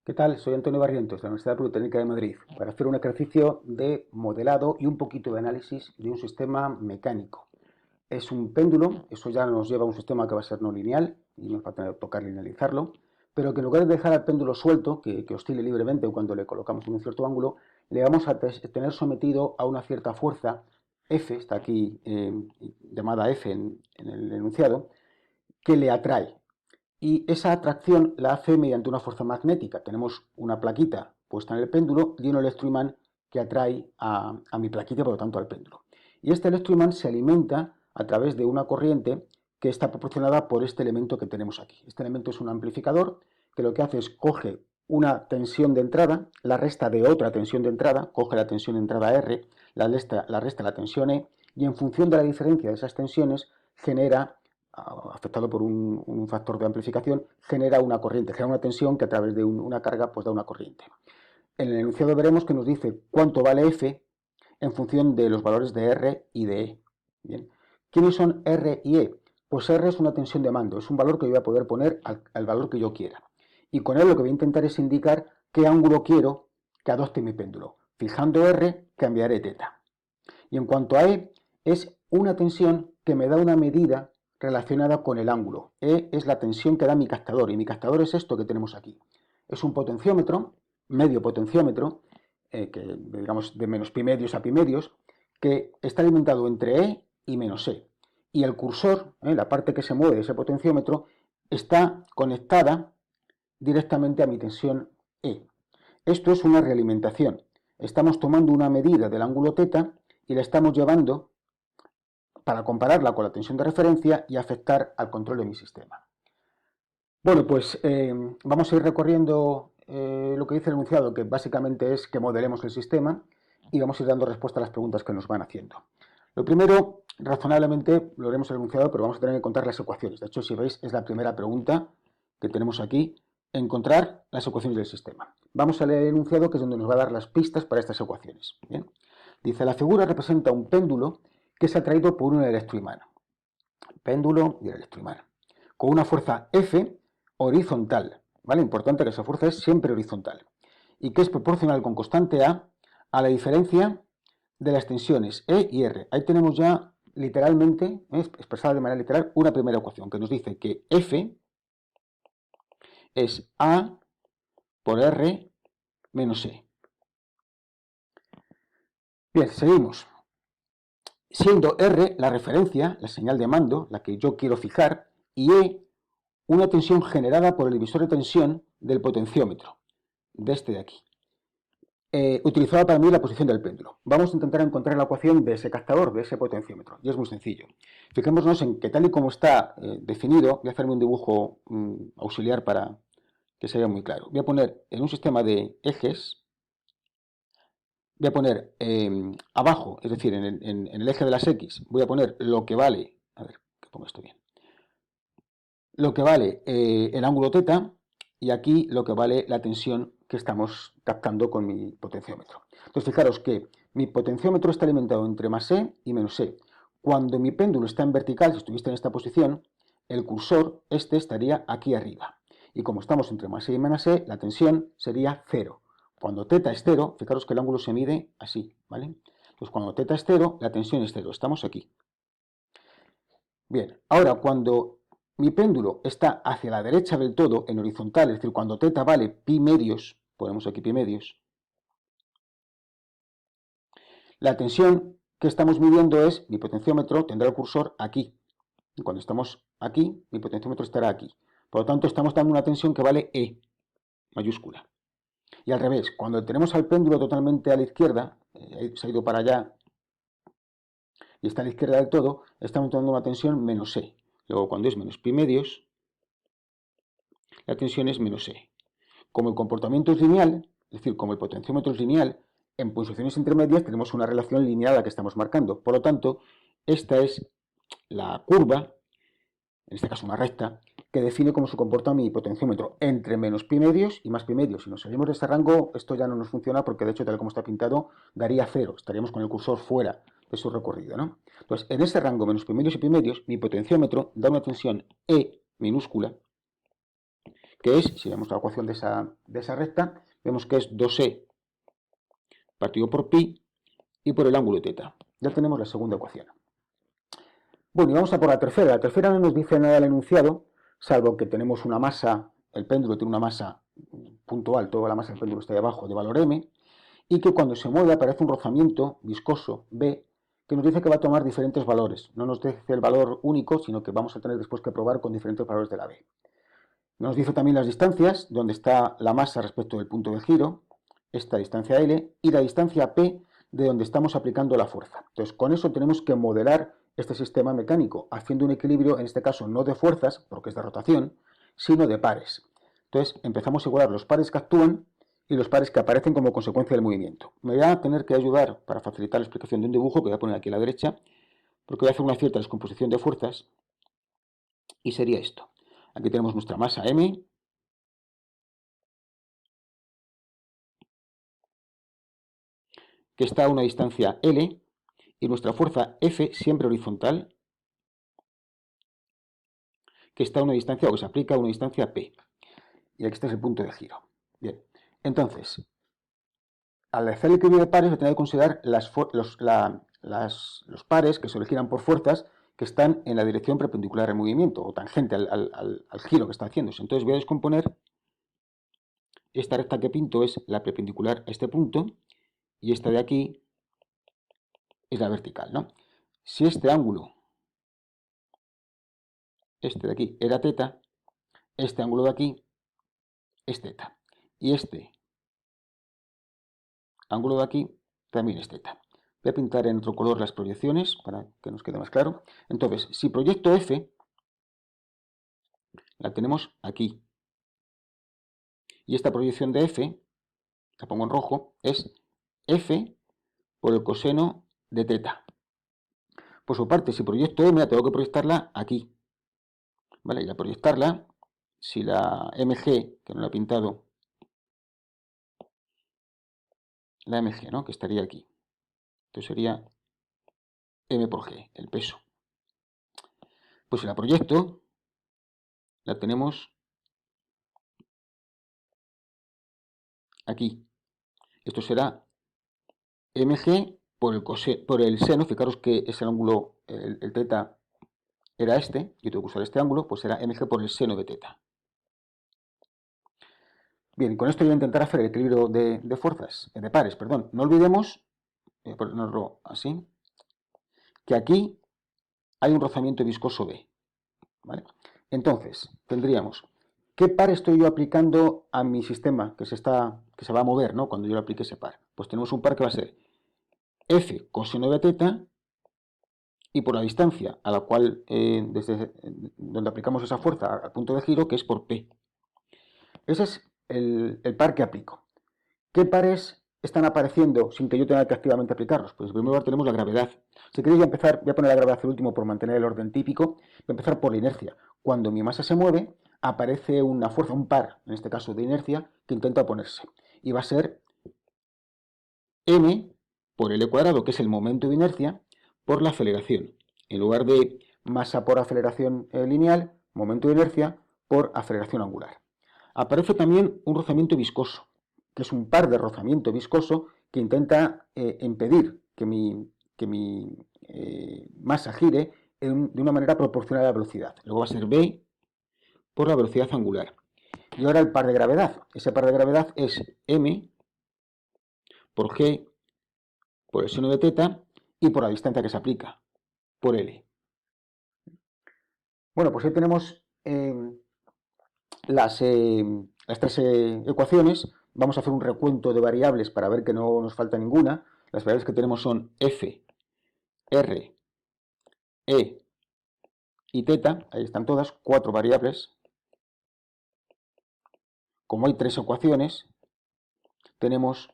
¿Qué tal? Soy Antonio Barrientos, de la Universidad Politécnica de Madrid, para hacer un ejercicio de modelado y un poquito de análisis de un sistema mecánico. Es un péndulo, eso ya nos lleva a un sistema que va a ser no lineal, y nos va a tener que tocar linealizarlo, pero que en lugar de dejar al péndulo suelto, que oscile libremente cuando le colocamos en un cierto ángulo, le vamos a tener sometido a una cierta fuerza, F, está aquí llamada F en el enunciado, que le atrae. Y esa atracción la hace mediante una fuerza magnética. Tenemos una plaquita puesta en el péndulo y un electroimán que atrae a mi plaquita y por lo tanto al péndulo. Y este electroimán se alimenta a través de una corriente que está proporcionada por este elemento que tenemos aquí. Este elemento es un amplificador que lo que hace es coge una tensión de entrada, la resta de otra tensión de entrada, coge la tensión de entrada R, la resta la tensión E, y en función de la diferencia de esas tensiones genera, afectado por un factor de amplificación, genera una corriente, genera una tensión que a través de una carga pues da una corriente. En el enunciado veremos que nos dice cuánto vale F en función de los valores de R y de E. Bien. ¿Quiénes son R y E? Pues R es una tensión de mando, es un valor que yo voy a poder poner al valor que yo quiera. Y con él lo que voy a intentar es indicar qué ángulo quiero que adopte mi péndulo. Fijando R, cambiaré teta. Y en cuanto a E, es una tensión que me da una medida relacionada con el ángulo. E es la tensión que da mi captador, y mi captador es esto que tenemos aquí. Es un potenciómetro, medio potenciómetro, que digamos de menos pi medios a pi medios, que está alimentado entre E y menos E. Y el cursor, la parte que se mueve de ese potenciómetro, está conectada directamente a mi tensión E. Esto es una realimentación. Estamos tomando una medida del ángulo θ y la estamos llevando para compararla con la tensión de referencia y afectar al control de mi sistema. Bueno, pues vamos a ir recorriendo lo que dice el enunciado, que básicamente es que modelemos el sistema, y vamos a ir dando respuesta a las preguntas que nos van haciendo. Lo primero, razonablemente, lo haremos el enunciado, pero vamos a tener que encontrar las ecuaciones. De hecho, si veis, es la primera pregunta que tenemos aquí, encontrar las ecuaciones del sistema. Vamos a leer el enunciado, que es donde nos va a dar las pistas para estas ecuaciones. Bien. Dice, la figura representa un péndulo que es atraído por un electroimán. Péndulo y el electroimán. Con una fuerza F horizontal. ¿Vale? Importante que esa fuerza es siempre horizontal. Y que es proporcional con constante a la diferencia de las tensiones E y R. Ahí tenemos ya literalmente, expresada de manera literal, una primera ecuación que nos dice que F es A por R menos E. Bien, seguimos. Siendo R la referencia, la señal de mando, la que yo quiero fijar, y E una tensión generada por el divisor de tensión del potenciómetro, de este de aquí. Utilizada para medir la posición del péndulo. Vamos a intentar encontrar la ecuación de ese captador, de ese potenciómetro, y es muy sencillo. Fijémonos en que tal y como está definido, voy a hacerme un dibujo auxiliar para que se vea muy claro. Voy a poner en un sistema de ejes, voy a poner abajo, es decir, en el eje de las X, voy a poner lo que vale, a ver, que pongo esto bien, lo que vale el ángulo θ, y aquí lo que vale la tensión que estamos captando con mi potenciómetro. Entonces, fijaros que mi potenciómetro está alimentado entre más E y menos E. Cuando mi péndulo está en vertical, si estuviese en esta posición, el cursor estaría aquí arriba. Y como estamos entre más E y menos E, la tensión sería 0. Cuando θ es 0, fijaros que el ángulo se mide así, ¿vale? Entonces, cuando θ es 0, la tensión es 0. Estamos aquí. Bien, ahora cuando mi péndulo está hacia la derecha del todo, en horizontal, es decir, cuando θ vale pi medios, ponemos aquí pi medios, la tensión que estamos midiendo es, mi potenciómetro tendrá el cursor aquí. Y cuando estamos aquí, mi potenciómetro estará aquí. Por lo tanto, estamos dando una tensión que vale E, mayúscula. Y al revés, cuando tenemos al péndulo totalmente a la izquierda, se ha ido para allá y está a la izquierda del todo, estamos dando una tensión menos E. Luego, cuando es menos pi medios, la tensión es menos E. Como el comportamiento es lineal, es decir, como el potenciómetro es lineal, en posiciones intermedias tenemos una relación lineal a la que estamos marcando. Por lo tanto, esta es la curva, en este caso una recta, que define cómo se comporta mi potenciómetro entre menos pi medios y más pi medios. Si nos salimos de este rango, esto ya no nos funciona porque de hecho, tal como está pintado, daría 0. Estaríamos con el cursor fuera de su recorrido, ¿no? Entonces, en ese rango menos pi medios y pi medios, mi potenciómetro da una tensión E minúscula, que es, si vemos la ecuación de esa recta, vemos que es 2e partido por pi y por el ángulo θ. Ya tenemos la segunda ecuación. Bueno, y vamos a por la tercera. La tercera no nos dice nada el enunciado, salvo que tenemos una masa, el péndulo tiene una masa puntual, toda la masa del péndulo está ahí abajo, de valor m, y que cuando se mueve aparece un rozamiento viscoso B, que nos dice que va a tomar diferentes valores. No nos dice el valor único, sino que vamos a tener después que probar con diferentes valores de la B. Nos dice también las distancias, donde está la masa respecto del punto de giro, esta distancia L, y la distancia P, de donde estamos aplicando la fuerza. Entonces, con eso tenemos que modelar este sistema mecánico, haciendo un equilibrio, en este caso no de fuerzas, porque es de rotación, sino de pares. Entonces, empezamos a igualar los pares que actúan y los pares que aparecen como consecuencia del movimiento. Me voy a tener que ayudar para facilitar la explicación de un dibujo que voy a poner aquí a la derecha, porque voy a hacer una cierta descomposición de fuerzas, y sería esto. Aquí tenemos nuestra masa M, que está a una distancia L, y nuestra fuerza F, siempre horizontal, que está a una distancia, o que se aplica a una distancia P. Y aquí está el punto de giro. Bien, entonces, al hacer el equilibrio de pares, voy a tener que considerar los pares que se originan por fuerzas que están en la dirección perpendicular al movimiento, o tangente al giro que está haciéndose. Entonces voy a descomponer esta recta que pinto es la perpendicular a este punto, y esta de aquí es la vertical, ¿no? Si este ángulo, este de aquí, era θ, este ángulo de aquí es θ. Y este ángulo de aquí también es θ. Voy a pintar en otro color las proyecciones para que nos quede más claro. Entonces, si proyecto F, la tenemos aquí. Y esta proyección de F, la pongo en rojo, es F por el coseno de θ. Por su parte, si proyecto M, la tengo que proyectarla aquí. ¿Vale? Y al proyectarla, si la MG, que no la he pintado, la MG, ¿no? Que estaría aquí. Entonces sería M por G, el peso. Pues si la proyecto, la tenemos aquí. Esto será mg por el seno, fijaros que ese ángulo, el θ era este, yo tengo que usar este ángulo, pues será mg por el seno de θ. Bien, con esto voy a intentar hacer el equilibrio de fuerzas, de pares, perdón. No olvidemos, voy a ponerlo así, que aquí hay un rozamiento viscoso B. ¿Vale? Entonces, tendríamos, ¿qué par estoy yo aplicando a mi sistema que se va a mover, ¿no? Cuando yo le aplique ese par? Pues tenemos un par que va a ser F coseno de θ, y por la distancia a la cual, desde donde aplicamos esa fuerza al punto de giro, que es por P. Ese es el par que aplico. ¿Qué pares están apareciendo sin que yo tenga que activamente aplicarlos? Pues en primer lugar tenemos la gravedad. Si queréis voy a poner la gravedad el último por mantener el orden típico. Voy a empezar por la inercia. Cuando mi masa se mueve, aparece una fuerza, un par, en este caso de inercia, que intenta oponerse. Y va a ser m por L cuadrado, que es el momento de inercia, por la aceleración. En lugar de masa por aceleración lineal, momento de inercia por aceleración angular. Aparece también un rozamiento viscoso, que es un par de rozamiento viscoso que intenta impedir que mi masa gire de una manera proporcional a la velocidad. Luego va a ser B por la velocidad angular. Y ahora el par de gravedad. Ese par de gravedad es M por G por el seno de θ y por la distancia que se aplica, por L. Bueno, pues ahí tenemos las tres ecuaciones. Vamos a hacer un recuento de variables para ver que no nos falta ninguna. Las variables que tenemos son F, R, E y θ. Ahí están todas, 4 variables. Como hay 3 ecuaciones, tenemos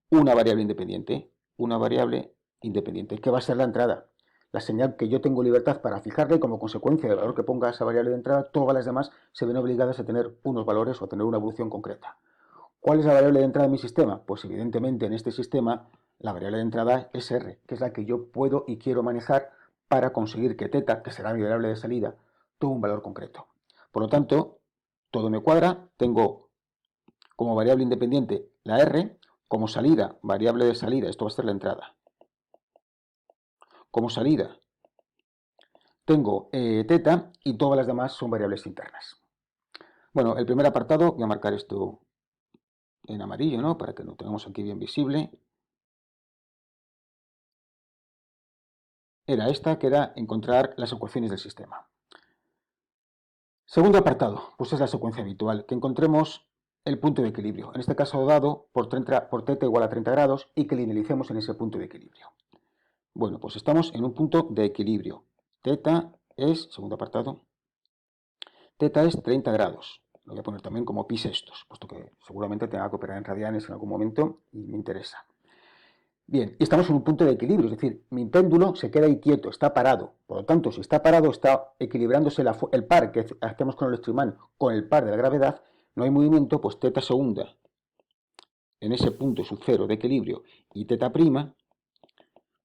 una variable independiente. Una variable independiente, que va a ser la entrada. La señal que yo tengo libertad para fijarla, y como consecuencia del valor que ponga esa variable de entrada, todas las demás se ven obligadas a tener unos valores o a tener una evolución concreta. ¿Cuál es la variable de entrada de mi sistema? Pues evidentemente en este sistema la variable de entrada es R, que es la que yo puedo y quiero manejar para conseguir que θ, que será mi variable de salida, tuvo un valor concreto. Por lo tanto, todo me cuadra, tengo como variable independiente la R, como salida, variable de salida, esto va a ser la entrada. Como salida tengo teta y todas las demás son variables internas. Bueno, el primer apartado, voy a marcar esto en amarillo, ¿no? Para que lo tengamos aquí bien visible. Era esta, que era encontrar las ecuaciones del sistema. Segundo apartado, pues es la secuencia habitual, que encontremos el punto de equilibrio, en este caso dado por teta igual a 30 grados y que linealicemos en ese punto de equilibrio. Bueno, pues estamos en un punto de equilibrio. Teta es, segundo apartado, teta es 30 grados. Lo voy a poner también como pi sextos, puesto que seguramente tenga que operar en radianes en algún momento y me interesa. Bien, y estamos en un punto de equilibrio, es decir, mi péndulo se queda ahí quieto, está parado. Por lo tanto, si está parado, está equilibrándose el par que hacemos con el electroimán con el par de la gravedad, no hay movimiento, pues teta segunda en ese punto sub cero de equilibrio y teta prima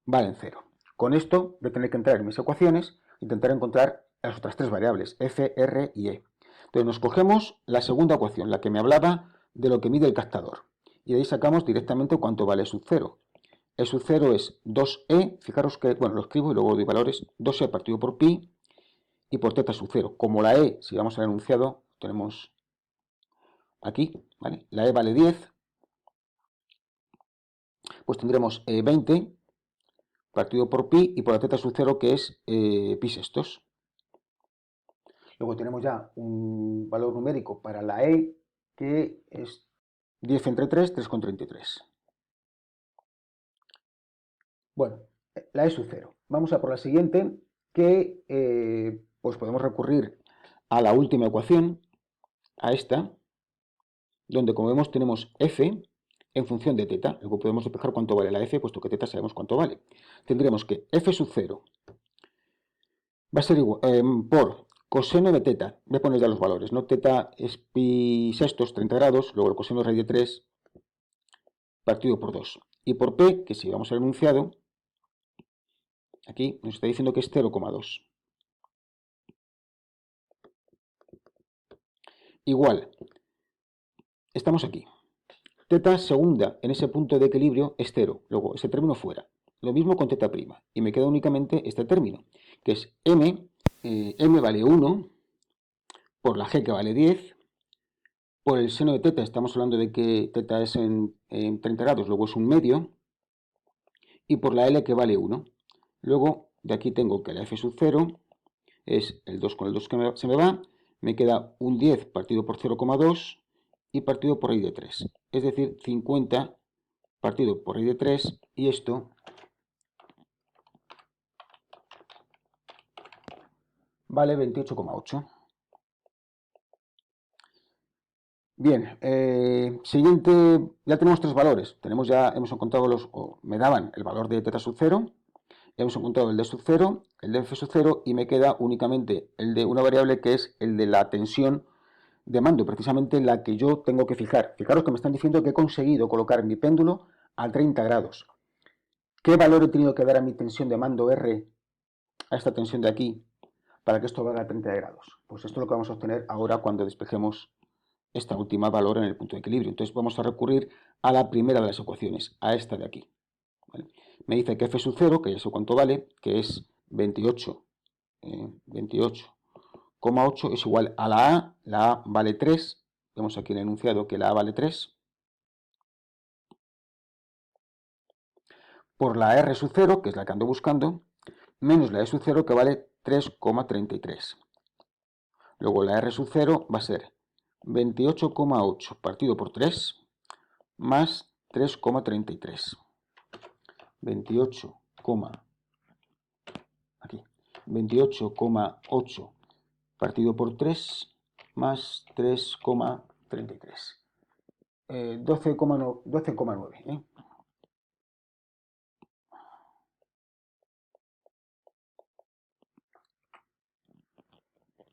valen cero. Con esto voy a tener que entrar en mis ecuaciones e intentar encontrar las otras tres variables, f, r y e. Entonces nos cogemos la segunda ecuación, la que me hablaba de lo que mide el captador. Y de ahí sacamos directamente cuánto vale sub cero. E sub 0 es 2e, fijaros que, bueno, lo escribo y luego doy valores, 2e partido por pi y por teta sub 0. Como la e, si vamos al enunciado, tenemos aquí, ¿vale? La e vale 10, pues tendremos 20 partido por pi y por la teta sub 0 que es pi sextos. Luego tenemos ya un valor numérico para la e que es 10 entre 3, 3,33. Bueno, la e sub 0. Vamos a por la siguiente, que pues podemos recurrir a la última ecuación, a esta, donde como vemos tenemos f en función de teta. Luego podemos despejar cuánto vale la f, puesto que teta sabemos cuánto vale. Tendremos que f sub 0 va a ser igual por coseno de teta. Voy a poner ya los valores, ¿no? Teta es pi sextos, 30 grados, luego el coseno de raíz de 3 partido por 2. Y por p, que si vamos al enunciado, aquí nos está diciendo que es 0,2. Igual, estamos aquí. Teta segunda en ese punto de equilibrio es 0, luego ese término fuera. Lo mismo con teta prima, y me queda únicamente este término, que es m, m vale 1, por la g que vale 10, por el seno de teta, estamos hablando de que teta es en 30 grados, luego es un medio, y por la L que vale 1. Luego, de aquí tengo que la f sub 0 es el 2 con el 2 que se me va, me queda un 10 partido por 0,2 y partido por raíz de 3. Es decir, 50 partido por raíz de 3 y esto vale 28,8. Bien, siguiente, ya tenemos tres valores. Hemos encontrado me daban el valor de teta sub 0, hemos encontrado el de sub 0, el de f sub 0 y me queda únicamente el de una variable que es el de la tensión de mando, precisamente la que yo tengo que fijar. Fijaros que me están diciendo que he conseguido colocar mi péndulo a 30 grados. ¿Qué valor he tenido que dar a mi tensión de mando R, a esta tensión de aquí, para que esto valga a 30 grados? Pues esto es lo que vamos a obtener ahora cuando despejemos esta última valor en el punto de equilibrio. Entonces vamos a recurrir a la primera de las ecuaciones, a esta de aquí. ¿Vale? Me dice que f sub 0, que ya sé cuánto vale, que es 28, 28,8 es igual a la A vale 3, vemos aquí en el enunciado que la A vale 3, por la R sub 0, que es la que ando buscando, menos la E sub 0, que vale 3,33. Luego la R sub 0 va a ser 28,8 partido por 3 más 3,33. 28,8 partido por 3 más 3,33. 12,9.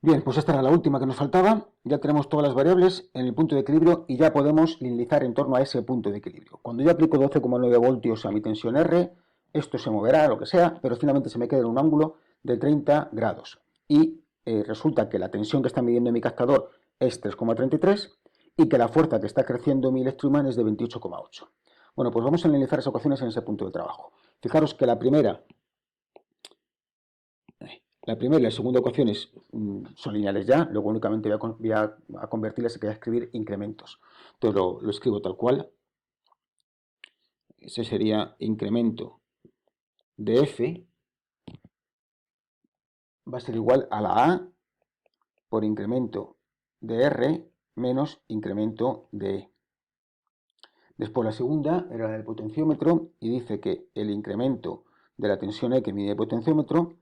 Bien, pues esta era la última que nos faltaba. Ya tenemos todas las variables en el punto de equilibrio y ya podemos linealizar en torno a ese punto de equilibrio. Cuando yo aplico 12,9 voltios a mi tensión R, esto se moverá, lo que sea, pero finalmente se me queda en un ángulo de 30 grados. Y resulta que la tensión que está midiendo mi captador es 3,33 y que la fuerza que está creciendo mi electroimán es de 28,8. Bueno, pues vamos a analizar las ecuaciones en ese punto de trabajo. Fijaros que la primera y la segunda ecuaciones son lineales ya, luego únicamente voy a convertirlas y voy a escribir incrementos. Entonces lo escribo tal cual. Ese sería incremento de F, va a ser igual a la A por incremento de R menos incremento de E. Después la segunda era la del potenciómetro y dice que el incremento de la tensión E que mide el potenciómetro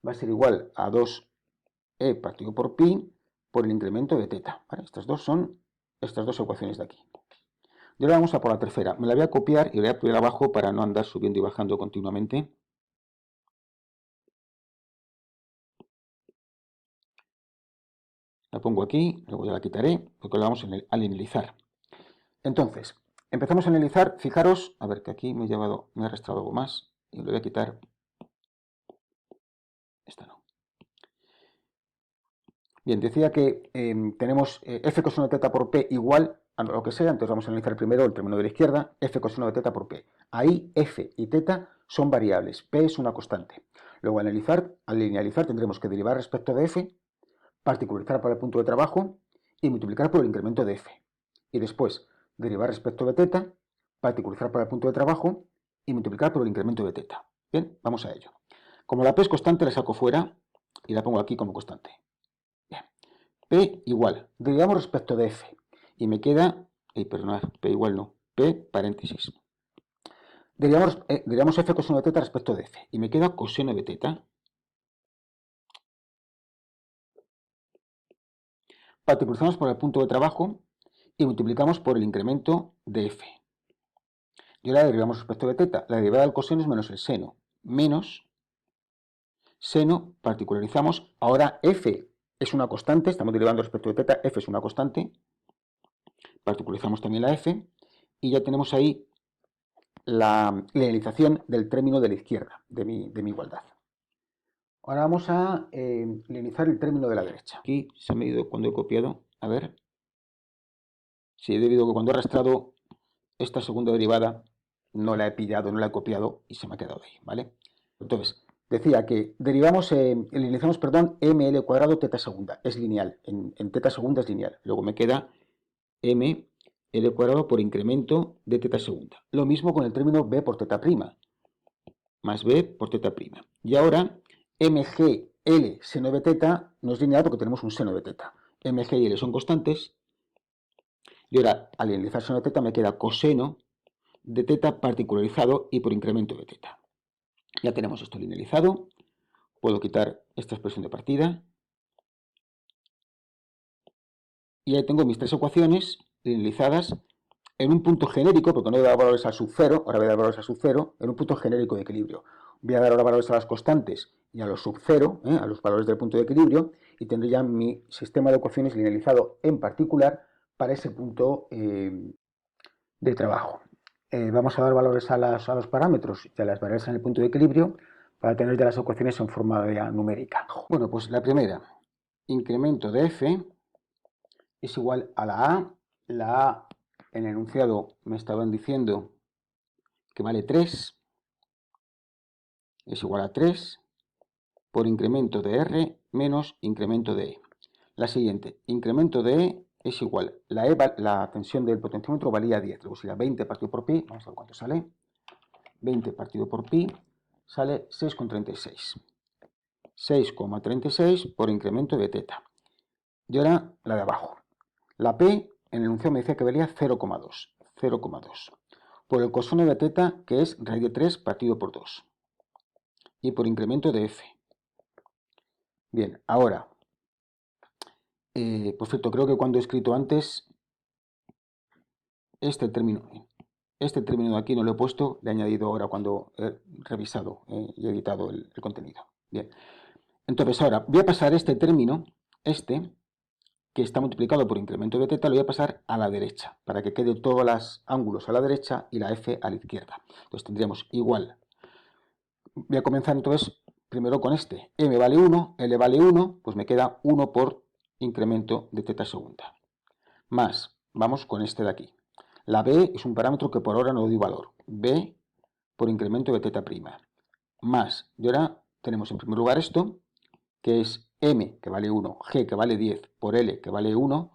va a ser igual a 2E partido por pi por el incremento de teta. ¿Vale? Estas dos son estas dos ecuaciones de aquí. Y ahora vamos a por la tercera. Me la voy a copiar y la voy a poner abajo para no andar subiendo y bajando continuamente. La pongo aquí, luego ya la quitaré porque la vamos a linealizar. Entonces, empezamos a analizar, fijaros, a ver que aquí me he arrastrado algo más y lo voy a quitar. Esta no. Bien, decía que tenemos f coseno de teta por p igual a lo que sea, entonces vamos a analizar primero el término de la izquierda, f coseno de teta por p. Ahí f y teta son variables, p es una constante. Luego al linealizar tendremos que derivar respecto de f, particularizar por el punto de trabajo y multiplicar por el incremento de f. Y después derivar respecto de teta, particularizar por el punto de trabajo y multiplicar por el incremento de teta. Bien, vamos a ello. Como la p es constante, la saco fuera y la pongo aquí como constante. Bien. P igual, derivamos respecto de f y me queda, perdonad, p igual no, p paréntesis. Derivamos f coseno de teta respecto de f y me queda coseno de teta. Particularizamos por el punto de trabajo y multiplicamos por el incremento de f. Y ahora derivamos respecto de teta. La derivada del coseno es menos el seno. Menos seno, particularizamos. Ahora f es una constante, estamos derivando respecto de teta, f es una constante. Particularizamos también la f y ya tenemos ahí la linealización del término de la izquierda, de mi igualdad. Ahora vamos a linealizar el término de la derecha. Aquí se me ha ido cuando he copiado, a ver. Sí, he debido que cuando he arrastrado esta segunda derivada no la he pillado, no la he copiado y se me ha quedado ahí, ¿vale? Entonces, decía que linealizamos, perdón, ml cuadrado teta segunda, es lineal, en teta segunda es lineal. Luego me queda ml cuadrado por incremento de teta segunda. Lo mismo con el término b por teta prima, más b por teta prima. Y ahora mgl seno de teta no es lineal porque tenemos un seno de teta. Mg y l son constantes. Y ahora, al linealizar seno de teta me queda coseno de teta particularizado y por incremento de teta. Ya tenemos esto linealizado. Puedo quitar esta expresión de partida. Y ahí tengo mis tres ecuaciones linealizadas en un punto genérico, porque no voy a dar valores a sub 0, ahora voy a dar valores a sub 0, en un punto genérico de equilibrio. Voy a dar ahora valores a las constantes y a los sub 0, a los valores del punto de equilibrio, y tendré ya mi sistema de ecuaciones linealizado en particular para ese punto de trabajo. Vamos a dar valores a los parámetros y a las variables en el punto de equilibrio para tener ya las ecuaciones en forma numérica. Bueno, pues la primera, incremento de f es igual a la A. La A en el enunciado me estaban diciendo que vale 3, es igual a 3 por incremento de R menos incremento de E. La siguiente, incremento de E es igual, la tensión del potenciómetro valía 10, luego sería 20 partido por pi, vamos a ver cuánto sale, 20 partido por pi sale 6,36. 6,36 por incremento de teta. Y ahora la de abajo. La P en el enunciado me decía que valía 0,2. 0,2. Por el coseno de teta, que es raíz de 3 partido por 2. Y por incremento de F. Bien, ahora. Por cierto, creo que cuando he escrito antes, este término de aquí no lo he puesto, le he añadido ahora cuando he revisado y editado el contenido. Bien. Entonces ahora voy a pasar este término, que está multiplicado por incremento de teta, lo voy a pasar a la derecha, para que quede todos los ángulos a la derecha y la f a la izquierda. Entonces tendríamos igual. Voy a comenzar entonces primero con este. M vale 1, L vale 1, pues me queda 1 por incremento de teta segunda. Más, vamos con este de aquí. La B es un parámetro que por ahora no doy valor. B por incremento de teta prima. Más, y ahora tenemos en primer lugar esto, que es M, que vale 1, G, que vale 10, por L, que vale 1,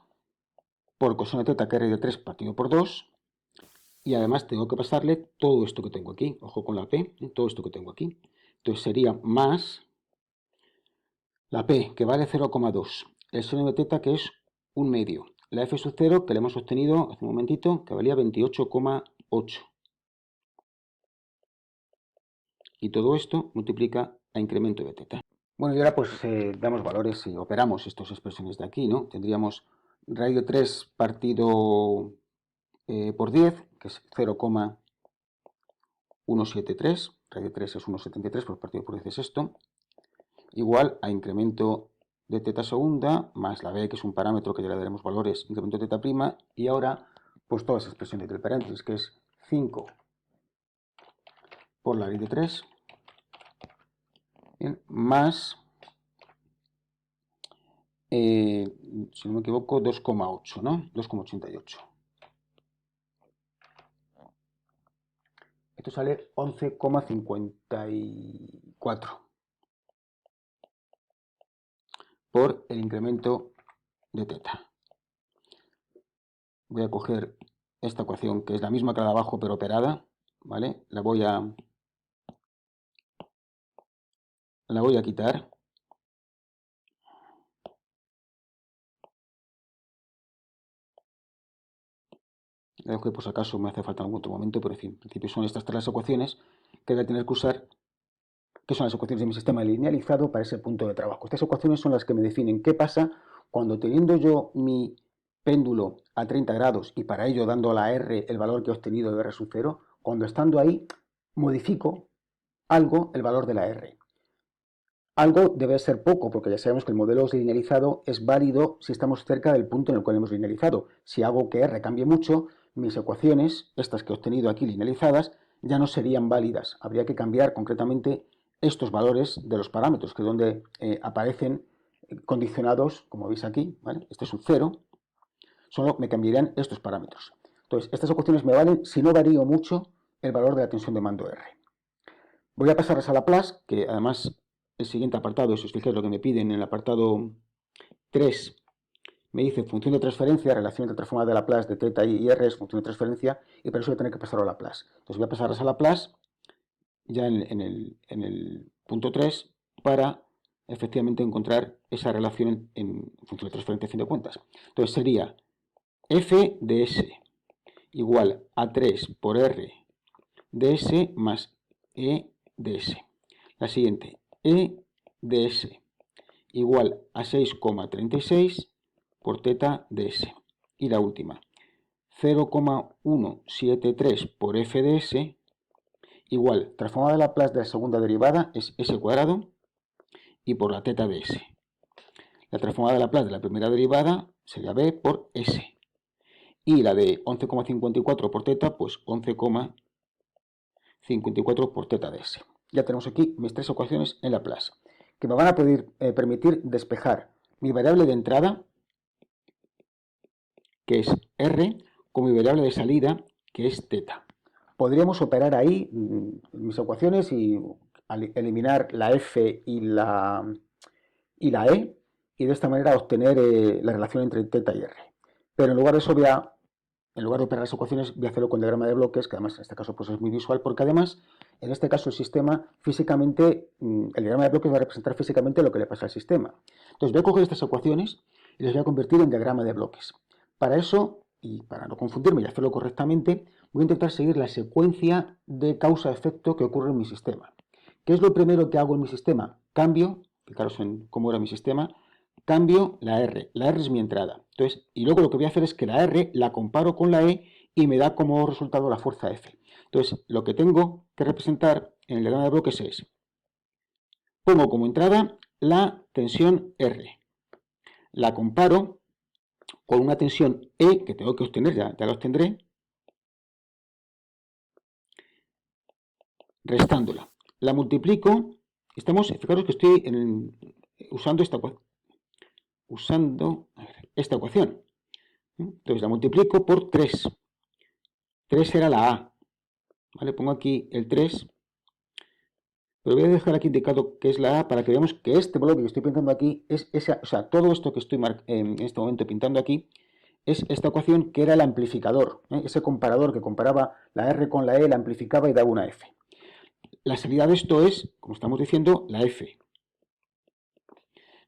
por coseno de teta, que es raíz de 3 partido por 2, y además tengo que pasarle todo esto que tengo aquí, ojo con la P, todo esto que tengo aquí. Entonces sería más la P, que vale 0,2, el seno de teta, que es 1 medio, la F sub 0, que le hemos obtenido hace un momentito, que valía 28,8. Y todo esto multiplica a incremento de teta. Bueno, y ahora pues damos valores y operamos estas expresiones de aquí, ¿no? Tendríamos raíz de 3 partido por 10, que es 0,173, raíz de 3 es 1,73, por partido por 10 es esto, igual a incremento de teta segunda, más la b, que es un parámetro que ya le daremos valores, incremento de teta prima, y ahora pues todas las expresiones del paréntesis, que es 5 por la raíz de 3, bien, más, si no me equivoco, 2,8, ¿no? 2,88. Esto sale 11,54 por el incremento de teta. Voy a coger esta ecuación, que es la misma que la de abajo, pero operada, ¿vale? La voy a quitar. La dejo que por si acaso me hace falta en algún otro momento, pero en fin, en principio son estas tres las ecuaciones que voy a tener que usar, que son las ecuaciones de mi sistema linealizado para ese punto de trabajo. Estas ecuaciones son las que me definen qué pasa cuando, teniendo yo mi péndulo a 30 grados y para ello dando a la R el valor que he obtenido de R sub 0, cuando estando ahí modifico algo el valor de la R. Algo debe ser poco, porque ya sabemos que el modelo linealizado es válido si estamos cerca del punto en el cual hemos linealizado. Si hago que R cambie mucho, mis ecuaciones, estas que he obtenido aquí linealizadas, ya no serían válidas. Habría que cambiar concretamente estos valores de los parámetros, que es donde aparecen condicionados, como veis aquí, ¿vale? Este es un 0, solo me cambiarían estos parámetros. Entonces, estas ecuaciones me valen si no varío mucho el valor de la tensión de mando R. Voy a pasarlas a Laplace, que además el siguiente apartado, si os fijáis lo que me piden en el apartado 3, me dice función de transferencia, relación entre transformada de Laplace de teta y R es función de transferencia, y para eso voy a tener que pasarlo a Laplace. Entonces voy a pasarlas a Laplace ya en el punto 3 para efectivamente encontrar esa relación en función de transferencia a fin de cuentas. Entonces sería f de s igual a 3 por r de s más e de s. La siguiente, e de s igual a 6,36 por teta de s. Y la última, 0,173 por f de s igual, transformada de Laplace de la segunda derivada es s cuadrado y por la teta de s. La transformada de Laplace de la primera derivada sería b por s. Y la de 11,54 por teta, pues 11,54 por teta de s. Ya tenemos aquí mis tres ecuaciones en Laplace, que me van a permitir despejar mi variable de entrada, que es r, con mi variable de salida, que es teta. Podríamos operar ahí mis ecuaciones y eliminar la f y la e, y de esta manera obtener la relación entre teta y r. Pero en lugar de eso en lugar de operar las ecuaciones, voy a hacerlo con diagrama de bloques, que además en este caso pues es muy visual, porque además, en este caso el sistema físicamente, el diagrama de bloques va a representar físicamente lo que le pasa al sistema. Entonces voy a coger estas ecuaciones y las voy a convertir en diagrama de bloques. Para eso, y para no confundirme y hacerlo correctamente, voy a intentar seguir la secuencia de causa-efecto que ocurre en mi sistema. ¿Qué es lo primero que hago en mi sistema? Cambio, fijaros en cómo era mi sistema, cambio la R. La R es mi entrada. Entonces, y luego lo que voy a hacer es que la R la comparo con la E y me da como resultado la fuerza F. Entonces, lo que tengo que representar en el diagrama de bloques es, pongo como entrada la tensión R. La comparo con una tensión E que tengo que obtener, ya la obtendré, restándola. La multiplico, fijaros que estoy usando usando esta ecuación. Entonces la multiplico por 3. 3 era la A. ¿Vale? Pongo aquí el 3. Pero voy a dejar aquí indicado que es la A para que veamos que este bloque que estoy pintando aquí es esa, o sea, todo esto que estoy en este momento pintando aquí es esta ecuación que era el amplificador, ese comparador que comparaba la R con la E, la amplificaba y daba una F. La salida de esto es, como estamos diciendo, la F.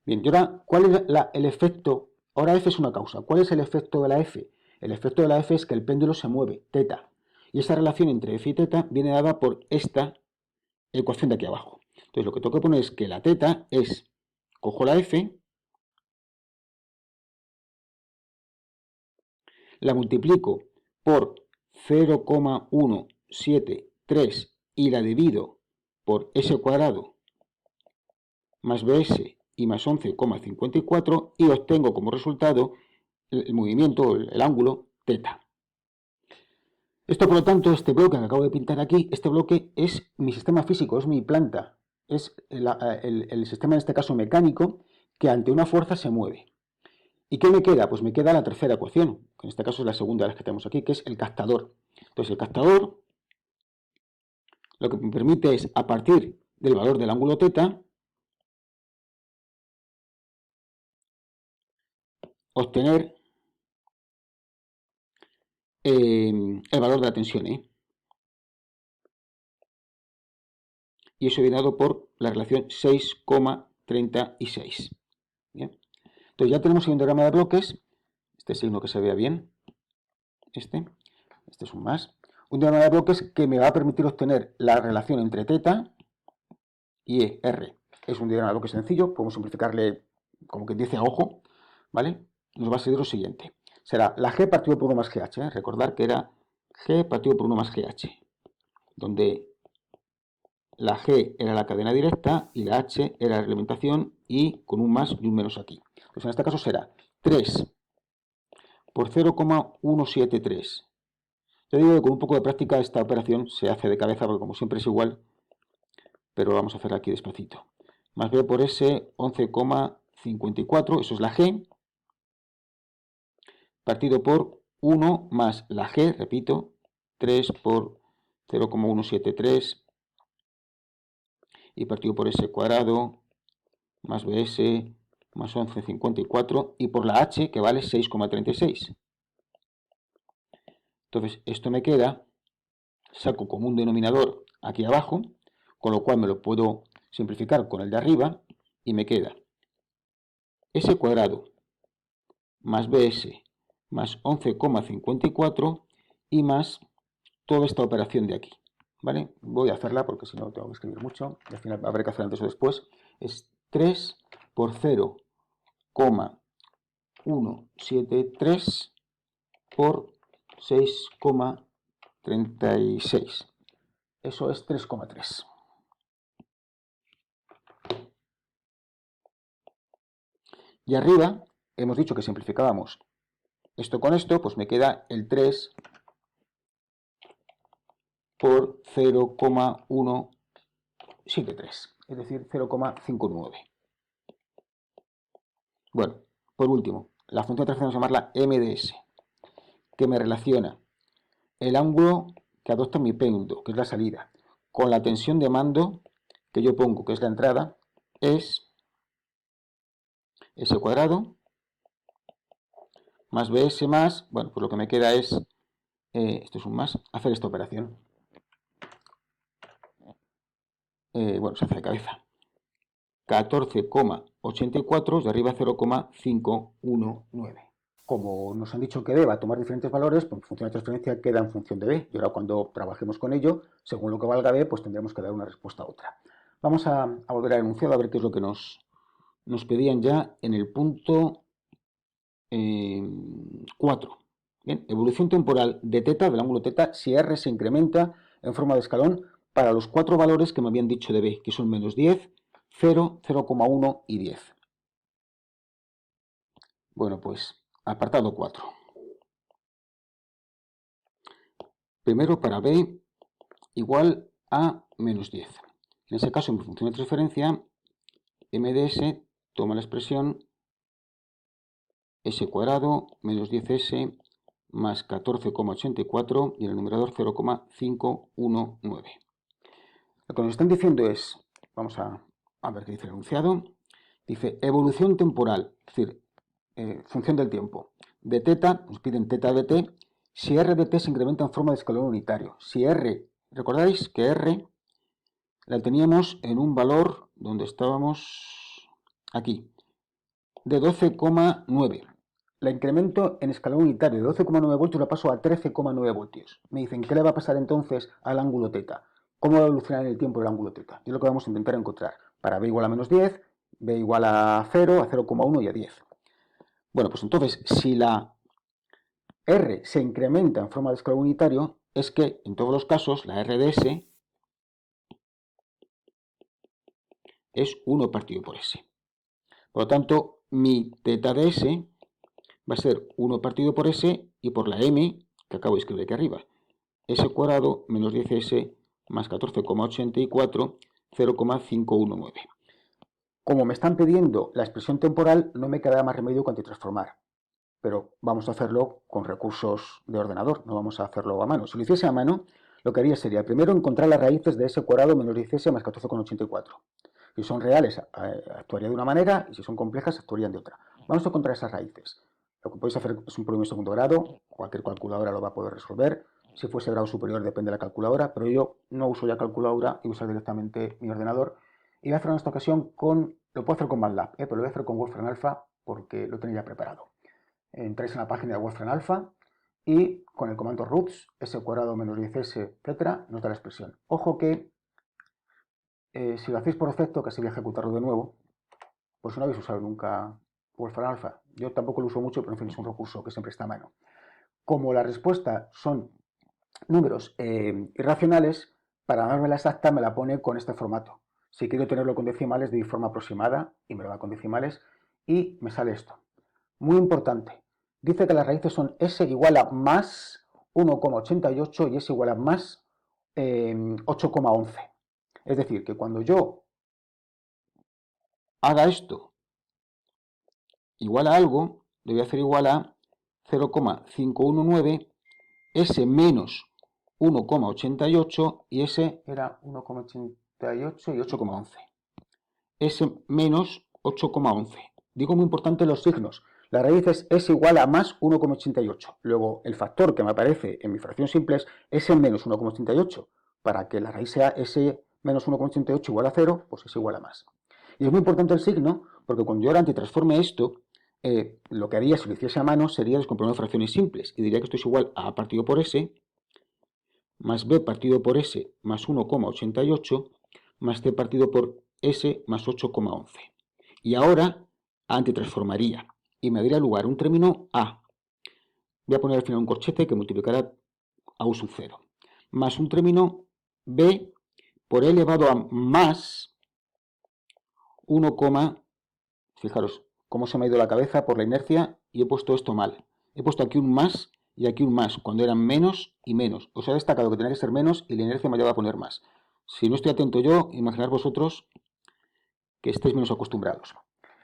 Bien, y ahora, ¿cuál es el efecto? Ahora F es una causa. ¿Cuál es el efecto de la F? El efecto de la F es que el péndulo se mueve, teta. Y esa relación entre F y teta viene dada por esta ecuación de aquí abajo. Entonces lo que tengo que poner es que la teta es, cojo la F, la multiplico por 0,173 y la divido por S cuadrado más BS y más 11,54 y obtengo como resultado el movimiento, el ángulo, teta. Esto, por lo tanto, este bloque que acabo de pintar aquí, este bloque es mi sistema físico, es mi planta, es el sistema, en este caso mecánico, que ante una fuerza se mueve. ¿Y qué me queda? Pues me queda la tercera ecuación, que en este caso es la segunda de las que tenemos aquí, que es el captador. Entonces, el captador lo que me permite es, a partir del valor del ángulo teta, obtener el valor de la tensión E. Y eso viene dado por la relación 6,36. Bien. Entonces ya tenemos un diagrama de bloques, este signo que se vea bien, este es un más, un diagrama de bloques que me va a permitir obtener la relación entre teta y R. Es un diagrama de bloques sencillo, podemos simplificarle como que dice a ojo, ¿vale? Nos va a ser lo siguiente. Será la G partido por 1 más GH, recordar que era G partido por 1 más GH, donde la G era la cadena directa y la H era la reglamentación y con un más y un menos aquí. Pues en este caso será 3 por 0,173. Yo digo que con un poco de práctica esta operación se hace de cabeza porque como siempre es igual, pero lo vamos a hacer aquí despacito. Más B por S 11,54, eso es la G, partido por 1 más la G, repito, 3 por 0,173 y partido por S cuadrado más BS más 11,54 y por la H que vale 6,36. Entonces esto me queda, saco como un denominador aquí abajo, con lo cual me lo puedo simplificar con el de arriba y me queda S cuadrado más BS más 11,54 y más toda esta operación de aquí. ¿Vale? Voy a hacerla porque si no tengo que escribir mucho y al final habré que hacer antes o después. Es 3 por 0,173 por 6,36. Eso es 3,3. Y arriba hemos dicho que simplificábamos esto con esto, pues me queda el 3 por 0,173, es decir, 0,59. Bueno, por último, la función de transferencia vamos a llamarla MDS, que me relaciona el ángulo que adopta mi péndulo, que es la salida, con la tensión de mando que yo pongo, que es la entrada, es S cuadrado más BS más, bueno, pues lo que me queda es, esto es un más, hacer esta operación. Bueno, se hace de cabeza. 14,84 de arriba 0,519. Como nos han dicho que B va a tomar diferentes valores, pues función de transferencia queda en función de B. Y ahora cuando trabajemos con ello, según lo que valga B, pues tendremos que dar una respuesta a otra. Vamos a volver al enunciado a ver qué es lo que nos pedían ya en el punto 4. Bien, evolución temporal de teta, del ángulo teta, si R se incrementa en forma de escalón para los 4 valores que me habían dicho de B, que son menos 10, 0, 0,1 y 10. Bueno, pues apartado 4. Primero para B igual a menos 10. En ese caso, en mi función de transferencia, MDS toma la expresión S cuadrado menos 10S más 14,84 y en el numerador 0,519. Lo que nos están diciendo es, vamos a ver qué dice el enunciado, dice evolución temporal, es decir, función del tiempo, de teta, nos piden teta de t, si r de t se incrementa en forma de escalón unitario. Si r, recordáis que r la teníamos en un valor donde estábamos aquí, de 12,9. La incremento en escalón unitario de 12,9 voltios la paso a 13,9 voltios. Me dicen, ¿qué le va a pasar entonces al ángulo teta? ¿Cómo va a evolucionar en el tiempo el ángulo teta? Y es lo que vamos a intentar encontrar. Para b igual a menos 10, b igual a 0, a 0,1 y a 10. Bueno, pues entonces, si la r se incrementa en forma de escalón unitario, es que en todos los casos la r de s es 1 partido por s. Por lo tanto, mi teta de s va a ser 1 partido por s y por la m, que acabo de escribir aquí arriba, s cuadrado menos 10s más 14,84, 0,519. Como me están pidiendo la expresión temporal, no me queda más remedio que antitransformar. Pero vamos a hacerlo con recursos de ordenador, no vamos a hacerlo a mano. Si lo hiciese a mano, lo que haría sería primero encontrar las raíces de s cuadrado menos 10s más 14,84. Si son reales, actuaría de una manera, y si son complejas, actuarían de otra. Vamos a encontrar esas raíces. Lo que podéis hacer es un problema de segundo grado, cualquier calculadora lo va a poder resolver. Si fuese grado superior depende de la calculadora, pero yo no uso ya calculadora y uso directamente mi ordenador. Y voy a hacerlo en esta ocasión lo puedo hacer con MATLAB, pero lo voy a hacer con Wolfram Alpha porque lo tenía ya preparado. Entráis en la página de Wolfram Alpha y con el comando roots, s cuadrado menos 10s, etcétera, nos da la expresión. Ojo que si lo hacéis por defecto, casi voy a ejecutarlo de nuevo, pues no habéis usado nunca Wolfram Alpha. Yo tampoco lo uso mucho, pero en fin, es un recurso que siempre está a mano. Como la respuesta son números irracionales, para darme la exacta me la pone con este formato. Si quiero tenerlo con decimales, de forma aproximada y me lo da con decimales y me sale esto. Muy importante. Dice que las raíces son s igual a más 1,88 y s igual a más 8,11. Es decir, que cuando yo haga esto igual a algo, le voy a hacer igual a 0,519, s menos 1,88 y s era 1,88 y 8,11. S menos 8,11. Digo muy importante los signos. La raíz es s igual a más 1,88. Luego el factor que me aparece en mi fracción simple es s menos 1,88. Para que la raíz sea s menos 1,88 igual a 0, pues es igual a más. Y es muy importante el signo porque cuando yo ahora antitransforme esto, lo que haría si lo hiciese a mano sería descomponer fracciones simples y diría que esto es igual a partido por s más b partido por s más 1,88 más c partido por s más 8,11. Y ahora antitransformaría y me daría lugar un término a. Voy a poner al final un corchete que multiplicará a u sub 0. Más un término b por e elevado a más 1, fijaros cómo se me ha ido la cabeza por la inercia y he puesto esto mal. He puesto aquí un más y aquí un más, cuando eran menos y menos. Os he destacado que tenía que ser menos y la inercia me lleva a poner más. Si no estoy atento yo, imaginad vosotros que estéis menos acostumbrados.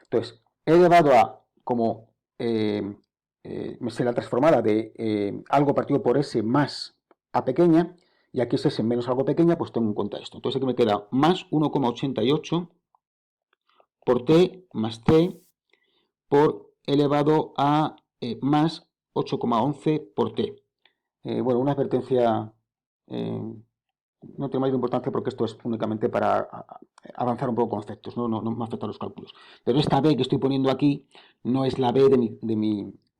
Entonces, he elevado a, como me sé la transformada de algo partido por s más a pequeña, y aquí es s menos algo pequeña, pues tengo en cuenta esto. Entonces aquí me queda más 1,88 por t más t por elevado a más 8,11 por t. Bueno, una advertencia no tiene mayor importancia porque esto es únicamente para avanzar un poco conceptos, no me afecta a los cálculos. Pero esta b que estoy poniendo aquí no es la b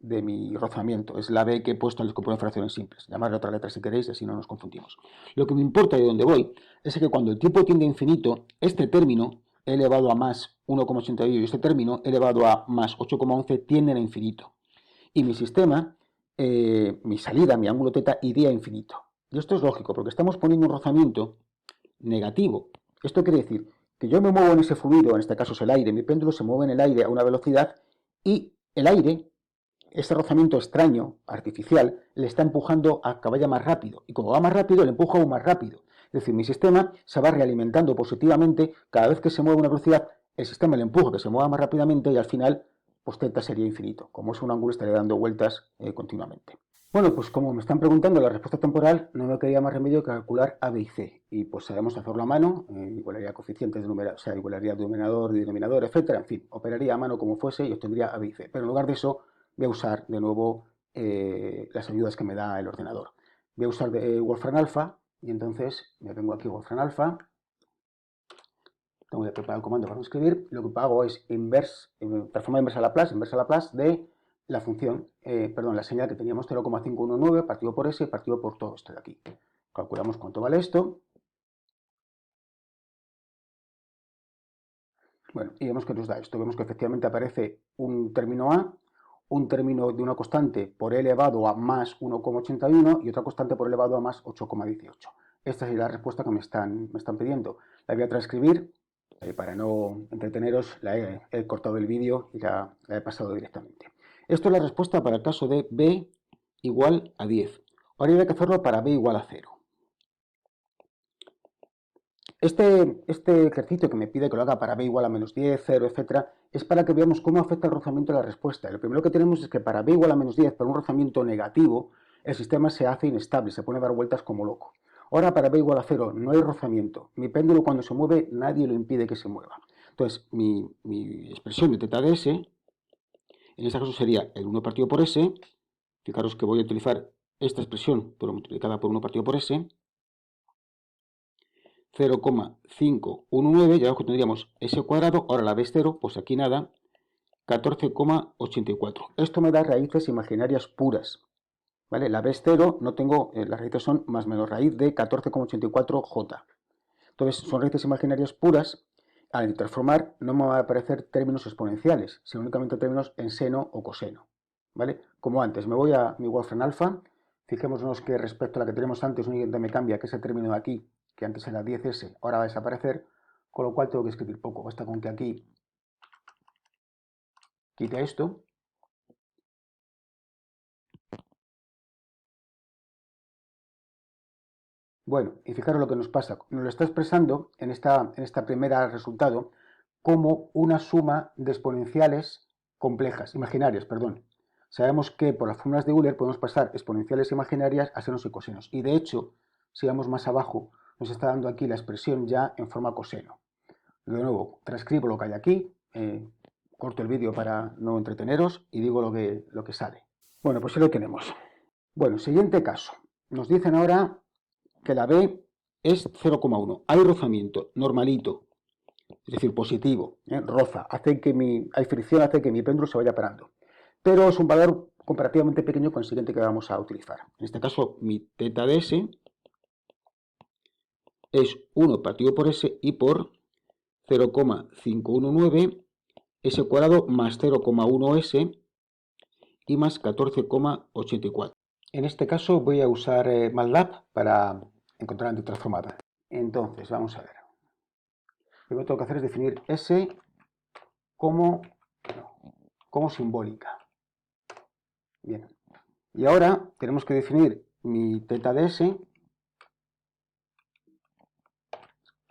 de mi rozamiento, es la b que he puesto en las componentes fracciones simples. Llamadle otra letra si queréis, así no nos confundimos. Lo que me importa de dónde voy es que cuando el tiempo tiende a infinito, este término elevado a más 1,88 y este término elevado a más 8,11 tienden a infinito. Y mi sistema, mi salida, mi ángulo teta, iría a infinito. Y esto es lógico, porque estamos poniendo un rozamiento negativo. Esto quiere decir que yo me muevo en ese fluido, en este caso es el aire, mi péndulo se mueve en el aire a una velocidad y el aire, ese rozamiento extraño, artificial, le está empujando a que vaya más rápido. Y como va más rápido, le empuja aún más rápido. Es decir, mi sistema se va realimentando positivamente. Cada vez que se mueve a una velocidad, el sistema le empuja a que se mueva más rápidamente y al final pues θ sería infinito. Como es un ángulo, estaría dando vueltas continuamente. Bueno, pues como me están preguntando la respuesta temporal, no me quedaría más remedio que calcular A, B y C. Y pues sabemos hacerlo a mano, igualaría coeficientes de numerador, o sea, igualaría numerador, denominador, etcétera. En fin, operaría a mano como fuese y obtendría A, B y C. Pero en lugar de eso, voy a usar de nuevo las ayudas que me da el ordenador. Voy a usar Wolfram Alpha y entonces me vengo aquí a Wolfram Alpha. Tengo que preparar el comando para escribir. Lo que hago es transformar inversa a Laplace de la función, la señal que teníamos 0,519 partido por S partido por todo esto de aquí. Calculamos cuánto vale esto. Bueno, y vemos que nos da esto. Vemos que efectivamente aparece un término A, un término de una constante por e elevado a más 1,81 y otra constante por e elevado a más 8,18. Esta es la respuesta que me están pidiendo. La voy a transcribir. Para no entreteneros, he cortado el vídeo y la he pasado directamente. Esto es la respuesta para el caso de b igual a 10. Ahora hay que hacerlo para b igual a 0. Este ejercicio que me pide que lo haga para b igual a menos 10, 0, etc., es para que veamos cómo afecta el rozamiento a la respuesta. Lo primero que tenemos es que para b igual a menos 10, para un rozamiento negativo, el sistema se hace inestable, se pone a dar vueltas como loco. Ahora para b igual a 0 no hay rozamiento. Mi péndulo cuando se mueve nadie lo impide que se mueva. Entonces mi expresión de θ de s, en este caso sería el 1 partido por s. Fijaros que voy a utilizar esta expresión pero multiplicada por 1 partido por s. 0,519 y abajo tendríamos s cuadrado. Ahora la b es 0, pues aquí nada. 14,84. Esto me da raíces imaginarias puras. ¿Vale? La b es 0, no tengo, las raíces son más menos raíz de 14,84j. Entonces son raíces imaginarias puras. Al transformar no me van a aparecer términos exponenciales, sino únicamente términos en seno o coseno. ¿Vale? Como antes, me voy a mi Wolfram Alpha. Fijémonos que respecto a la que tenemos antes, únicamente me cambia que ese término de aquí, que antes era 10s, ahora va a desaparecer, con lo cual tengo que escribir poco. Basta con que aquí quite esto. Bueno, y fijaros lo que nos pasa. Nos lo está expresando en esta primera resultado como una suma de exponenciales complejas, imaginarias, perdón. Sabemos que por las fórmulas de Euler podemos pasar exponenciales imaginarias a senos y cosenos. Y de hecho, si vamos más abajo, nos está dando aquí la expresión ya en forma coseno. De nuevo, transcribo lo que hay aquí, corto el vídeo para no entreteneros y digo lo que sale. Bueno, pues sí lo tenemos. Bueno, siguiente caso. Nos dicen ahora que la B es 0,1. Hay rozamiento, normalito, es decir, positivo, roza, hay fricción, hace que mi péndulo se vaya parando. Pero es un valor comparativamente pequeño con el siguiente que vamos a utilizar. En este caso, mi θ de S es 1 partido por S y por 0,519 S cuadrado más 0,1S y más 14,84. En este caso voy a usar MATLAB para encontrar la antitransformada. Entonces, vamos a ver. Lo que tengo que hacer es definir S como simbólica. Bien. Y ahora tenemos que definir mi θ de S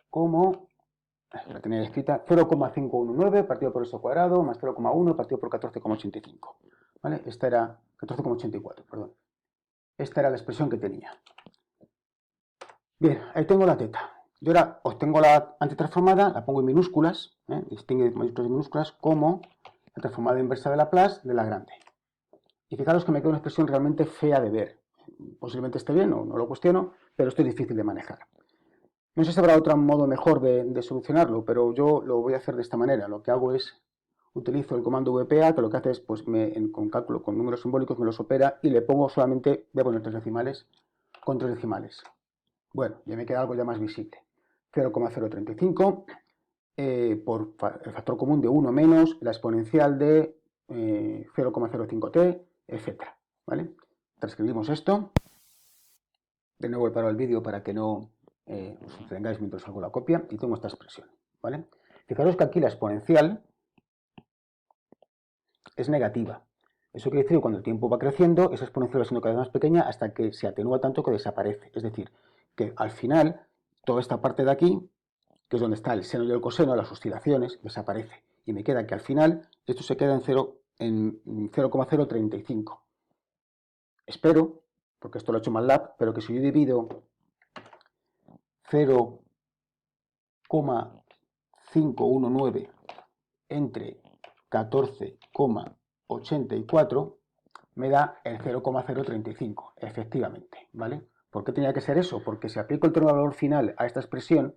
como, la tenía escrita, 0,519 partido por S cuadrado más 0,1 partido por 14,85. ¿Vale? Esta era 14,84, perdón. Esta era la expresión que tenía. Bien, ahí tengo la θ. Yo ahora obtengo la antitransformada, la pongo en minúsculas, distingue mayúsculas y minúsculas, como la transformada inversa de Laplace de la grande. Y fijaros que me queda una expresión realmente fea de ver. Posiblemente esté bien, no lo cuestiono, pero esto es difícil de manejar. No sé si habrá otro modo mejor de solucionarlo, pero yo lo voy a hacer de esta manera. Lo que hago es, utilizo el comando VPA, que lo que hace es, pues con cálculo, con números simbólicos, me los opera y le pongo solamente, voy a poner 3 decimales, con 3 decimales. Bueno, ya me queda algo ya más visible. 0,035 por el factor común de 1 menos la exponencial de 0,05t, etc. ¿Vale? Transcribimos esto. De nuevo he parado el vídeo para que no os tengáis mientras hago la copia y tengo esta expresión. ¿Vale? Fijaros que aquí la exponencial es negativa. Eso quiere decir que cuando el tiempo va creciendo, esa exponencial va siendo cada vez más pequeña hasta que se atenúa tanto que desaparece. Es decir, que al final toda esta parte de aquí, que es donde está el seno y el coseno, las oscilaciones, desaparece. Y me queda que al final esto se queda en 0 en 0,035. Espero, porque esto lo he hecho MATLAB, pero que si yo divido 0,519 entre 14,84 me da el 0,035, efectivamente, ¿vale? ¿Por qué tenía que ser eso? Porque si aplico el teorema de valor final a esta expresión,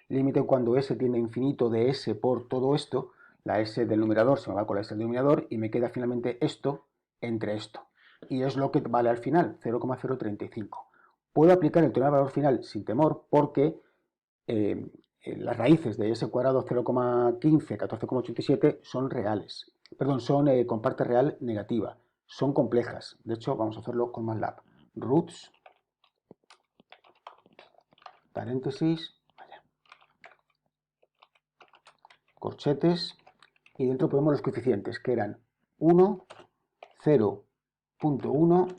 límite cuando s tiende a infinito de s por todo esto, la s del numerador se me va con la s del denominador y me queda finalmente esto entre esto. Y es lo que vale al final, 0,035. Puedo aplicar el teorema de valor final sin temor porque las raíces de s cuadrado 0,15, 14,87 son reales. Perdón, son con parte real negativa. Son complejas. De hecho, vamos a hacerlo con MATLAB. Roots, paréntesis, vaya, corchetes, y dentro ponemos los coeficientes, que eran 1, 0,1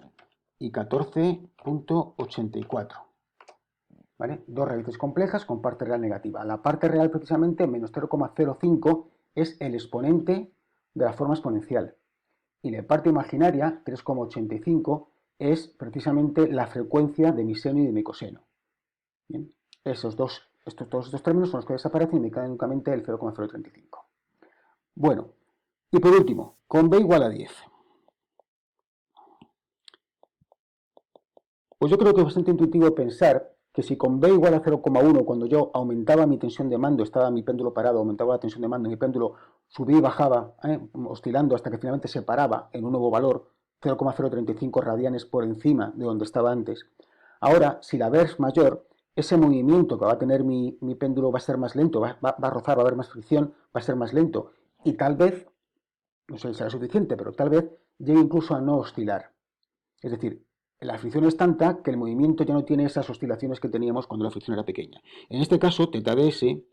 y 14,84. ¿Vale? Dos raíces complejas con parte real negativa. La parte real, precisamente, menos 0,05, es el exponente de la forma exponencial. Y la parte imaginaria, 3,85, es precisamente la frecuencia de mi seno y de mi coseno. Bien, todos estos términos son los que desaparecen y me queda únicamente el 0,035. Bueno, y por último, con b igual a 10. Pues yo creo que es bastante intuitivo pensar que si con b igual a 0,1, cuando yo aumentaba mi tensión de mando, estaba mi péndulo parado, aumentaba la tensión de mando, mi péndulo subía y bajaba, oscilando hasta que finalmente se paraba en un nuevo valor, 0,035 radianes por encima de donde estaba antes. Ahora, si la B es mayor, ese movimiento que va a tener mi péndulo va a ser más lento, va a rozar, va a haber más fricción, va a ser más lento. Y tal vez, no sé si será suficiente, pero tal vez llegue incluso a no oscilar. Es decir, la fricción es tanta que el movimiento ya no tiene esas oscilaciones que teníamos cuando la fricción era pequeña. En este caso, θ de S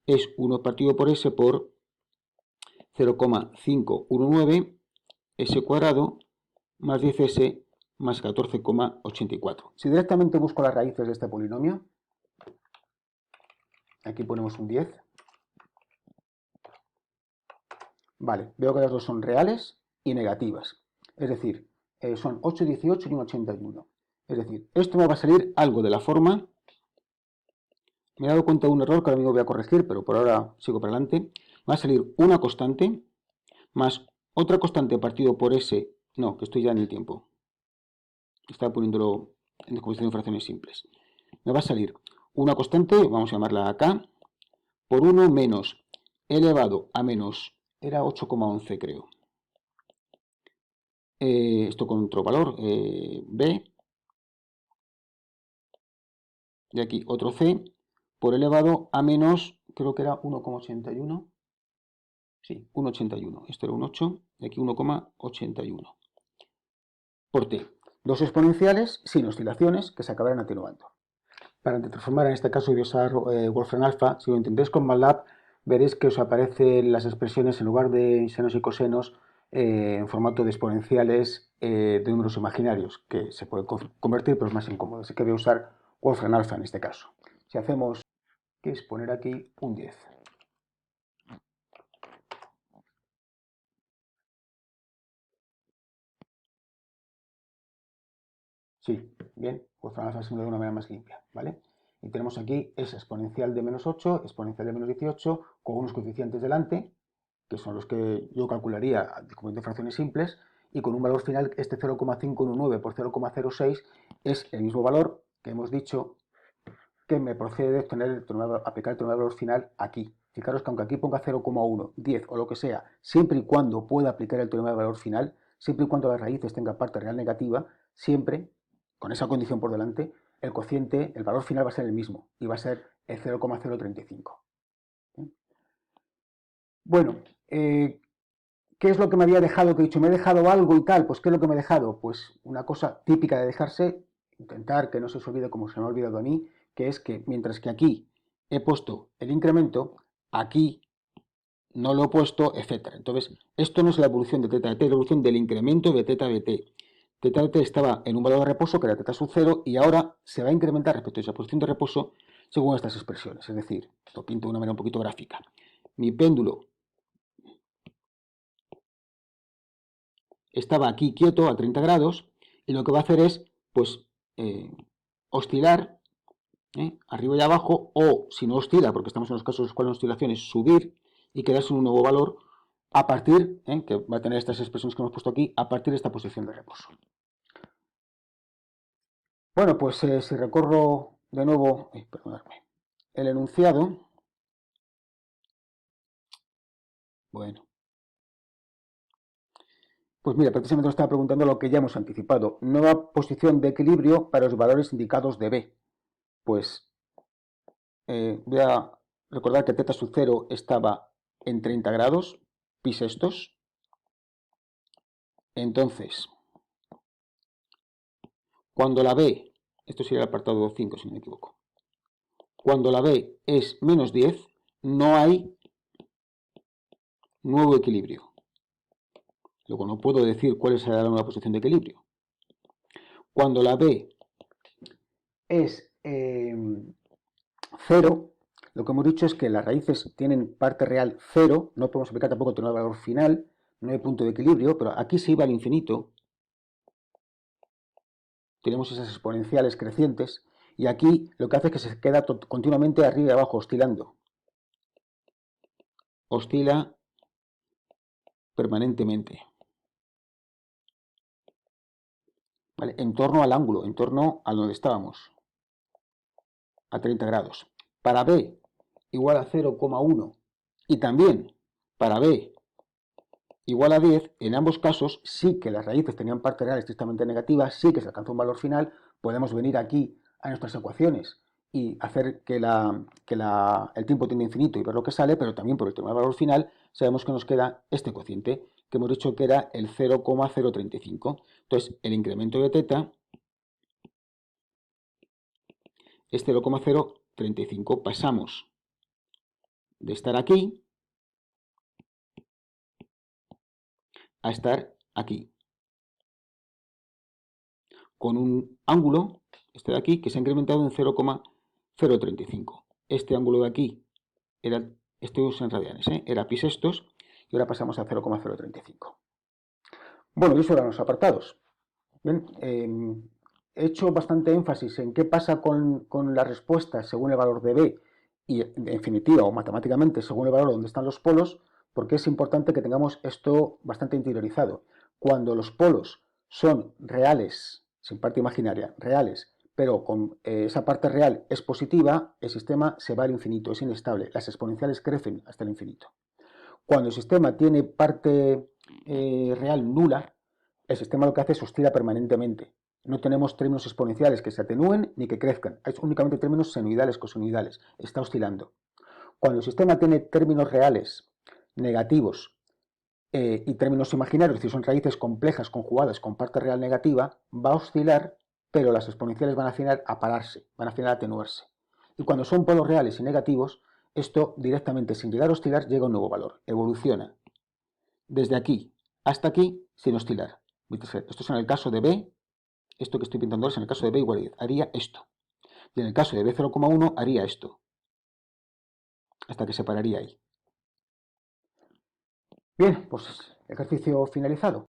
es 1 partido por S por 0,519 S cuadrado más 10S más 14,84. Si directamente busco las raíces de este polinomio, aquí ponemos un 10. Vale, veo que las dos son reales y negativas. Es decir, son 8, 18 y un 81. Es decir, esto me va a salir algo de la forma. Me he dado cuenta de un error que ahora mismo voy a corregir, pero por ahora sigo para adelante. Va a salir una constante más otra constante partido por S. No, que estoy ya en el tiempo. Estaba poniéndolo en descomposición de fracciones simples. Me va a salir una constante, vamos a llamarla K, por 1 menos elevado a menos, era 8,11 creo. Esto con otro valor, B, y aquí otro C, por elevado a menos, creo que era 1,81. Sí, 1,81. Esto era un 8 y aquí 1,81. Por T. Dos exponenciales sin oscilaciones que se acabarán atenuando. Para transformar en este caso y usar Wolfram Alpha, si lo intentéis con MATLAB, veréis que os aparecen las expresiones en lugar de senos y cosenos en formato de exponenciales de números imaginarios, que se pueden convertir, pero es más incómodo. Así que voy a usar Wolfram Alpha en este caso. Si hacemos, que es poner aquí un 10. Sí, bien, Wolfram Alpha se de una manera más limpia, ¿vale? Y tenemos aquí esa exponencial de menos 8, exponencial de menos 18, con unos coeficientes delante, que son los que yo calcularía como de fracciones simples, y con un valor final, este 0,519 por 0,06 es el mismo valor que hemos dicho que me procede obtener aplicar el teorema de valor final aquí. Fijaros que aunque aquí ponga 0,1, 10 o lo que sea, siempre y cuando pueda aplicar el teorema de valor final, siempre y cuando las raíces tengan parte real negativa, siempre, con esa condición por delante, el cociente, el valor final va a ser el mismo y va a ser el 0,035. Bueno, ¿qué es lo que me había dejado? Que he dicho, me he dejado algo y tal. Pues, ¿qué es lo que me he dejado? Pues una cosa típica de dejarse, intentar que no se os olvide como se me ha olvidado a mí, que es que mientras que aquí he puesto el incremento, aquí no lo he puesto, etc. Entonces, esto no es la evolución de teta de t, es la evolución del incremento de teta de t. Teta de t estaba en un valor de reposo, que era teta sub 0, y ahora se va a incrementar respecto a esa posición de reposo según estas expresiones. Es decir, lo pinto de una manera un poquito gráfica. Mi péndulo estaba aquí quieto a 30 grados y lo que va a hacer es, pues, oscilar arriba y abajo, o si no oscila, porque estamos en los casos en los cuales la oscilación es subir y quedarse en un nuevo valor a partir, que va a tener estas expresiones que hemos puesto aquí, a partir de esta posición de reposo. Bueno, pues si recorro de nuevo, perdonadme, el enunciado, bueno, pues mira, precisamente nos estaba preguntando lo que ya hemos anticipado. Nueva posición de equilibrio para los valores indicados de B. Pues voy a recordar que θ sub 0 estaba en 30 grados, pi sextos. Entonces, cuando la B, esto sería el apartado 5 si no me equivoco, cuando la B es menos 10, no hay nuevo equilibrio. Luego no puedo decir cuál será la nueva posición de equilibrio. Cuando la B es 0, lo que hemos dicho es que las raíces tienen parte real 0, no podemos aplicar tampoco tener valor final, no hay punto de equilibrio, pero aquí se iba al infinito, tenemos esas exponenciales crecientes, y aquí lo que hace es que se queda continuamente arriba y abajo, oscilando. Oscila permanentemente. ¿Vale? En torno al ángulo, en torno a donde estábamos, a 30 grados. Para B igual a 0,1 y también para B igual a 10, en ambos casos sí que las raíces tenían parte real estrictamente negativa, sí que se alcanzó un valor final, podemos venir aquí a nuestras ecuaciones y hacer que el tiempo tienda infinito y ver lo que sale, pero también por el tema del valor final sabemos que nos queda este cociente, que hemos dicho que era el 0,035. Entonces, el incremento de θ es 0,035. Pasamos de estar aquí a estar aquí, con un ángulo, este de aquí, que se ha incrementado en 0,035. Este ángulo de aquí era, esto es en radianes, era pi sextos, y ahora pasamos a 0,035. Bueno, y eso eran los apartados. Bien, he hecho bastante énfasis en qué pasa con la respuesta según el valor de B y en definitiva o matemáticamente según el valor donde están los polos, porque es importante que tengamos esto bastante interiorizado. Cuando los polos son reales, sin parte imaginaria, reales, pero con esa parte real es positiva, el sistema se va al infinito, es inestable, las exponenciales crecen hasta el infinito. Cuando el sistema tiene parte real nula, el sistema lo que hace es oscila permanentemente. No tenemos términos exponenciales que se atenúen ni que crezcan. Hay únicamente términos senoidales, cosenoidales. Está oscilando. Cuando el sistema tiene términos reales negativos y términos imaginarios, es decir, son raíces complejas conjugadas con parte real negativa, va a oscilar, pero las exponenciales van a final a pararse, van a final a atenuarse. Y cuando son polos reales y negativos, esto directamente, sin llegar a oscilar, llega a un nuevo valor, evoluciona. Desde aquí hasta aquí, sin oscilar. Esto es en el caso de B, esto que estoy pintando ahora es en el caso de B igual a 10, haría esto. Y en el caso de B 0,1 haría esto, hasta que se pararía ahí. Bien, pues ejercicio finalizado.